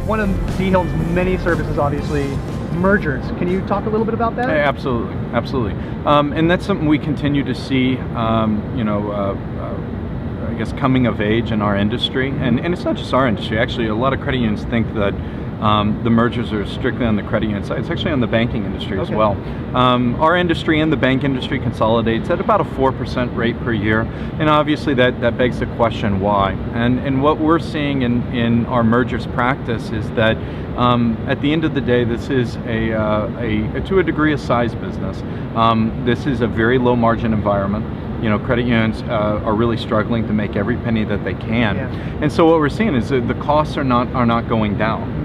one of D. Hilton's many services, obviously, mergers. Can you talk a little bit about that? Absolutely, absolutely. And that's something we continue to see, I guess, coming of age in our industry. And it's not just our industry. Actually, a lot of credit unions think that the mergers are strictly on the credit union side. It's actually on the banking industry as well. Our industry and the bank industry consolidates at about a 4% rate per year, and obviously that begs the question why. And what we're seeing in our mergers practice is that at the end of the day, this is to a degree a size business. This is a very low margin environment. Credit unions are really struggling to make every penny that they can, and so what we're seeing is that the costs are not going down.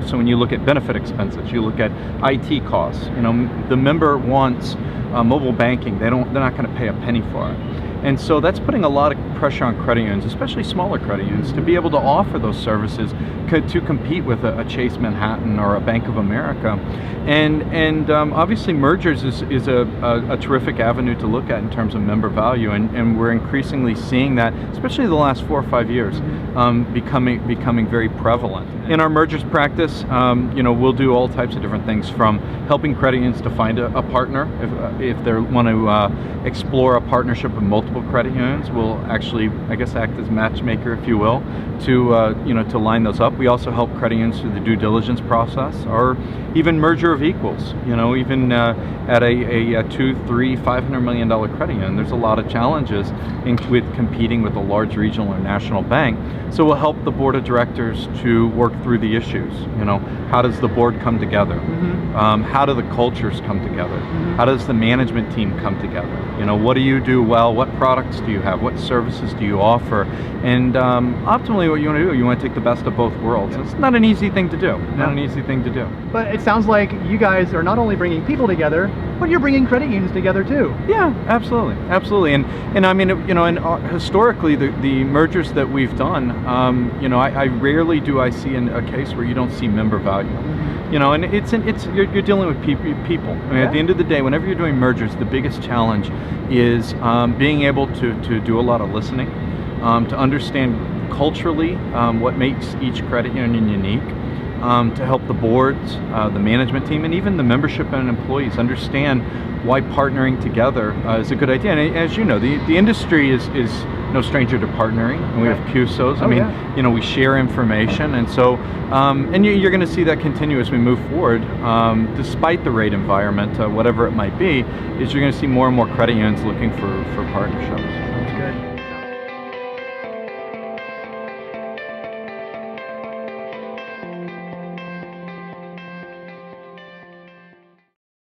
So when you look at benefit expenses, you look at IT costs. The member wants mobile banking. They're not going to pay a penny for it. And so that's putting a lot of pressure on credit unions, especially smaller credit unions, to be able to offer those services to compete with a Chase Manhattan or a Bank of America. And obviously mergers is a terrific avenue to look at in terms of member value, and we're increasingly seeing that, especially the last 4 or 5 years, becoming very prevalent. In our mergers practice, we'll do all types of different things, from helping credit unions to find a partner if they want to explore a partnership with multiple credit unions. We'll actually, I guess, act as matchmaker, if you will, to line those up. We also help credit unions through the due diligence process, or even merger of equals. Even at a $200, $300, $500 million credit union, there's a lot of challenges with competing with a large regional or national bank. So we'll help the board of directors to work through the issues. How does the board come together? How do the cultures come together? How does the management team come together? What do you do well? What products do you have? What services do you offer? And optimally, what you want to do, you want to take the best of both worlds. It's not an easy thing to do. Not an easy thing to do. But it sounds like you guys are not only bringing people together, but you're bringing credit unions together too. Yeah, absolutely. And I mean, historically, the mergers that we've done, I rarely do I see a case where you don't see member value. And you're dealing with people. I mean, at the end of the day, whenever you're doing mergers, the biggest challenge is being able to do a lot of listening, to understand culturally what makes each credit union unique, to help the boards, the management team, and even the membership and employees understand why partnering together is a good idea. And as you know, the industry is no stranger to partnering, and we have CUSOs. We share information, and so and you're going to see that continue as we move forward, despite the rate environment, whatever it might be. Is you're going to see more and more credit unions looking for partnerships. That's good.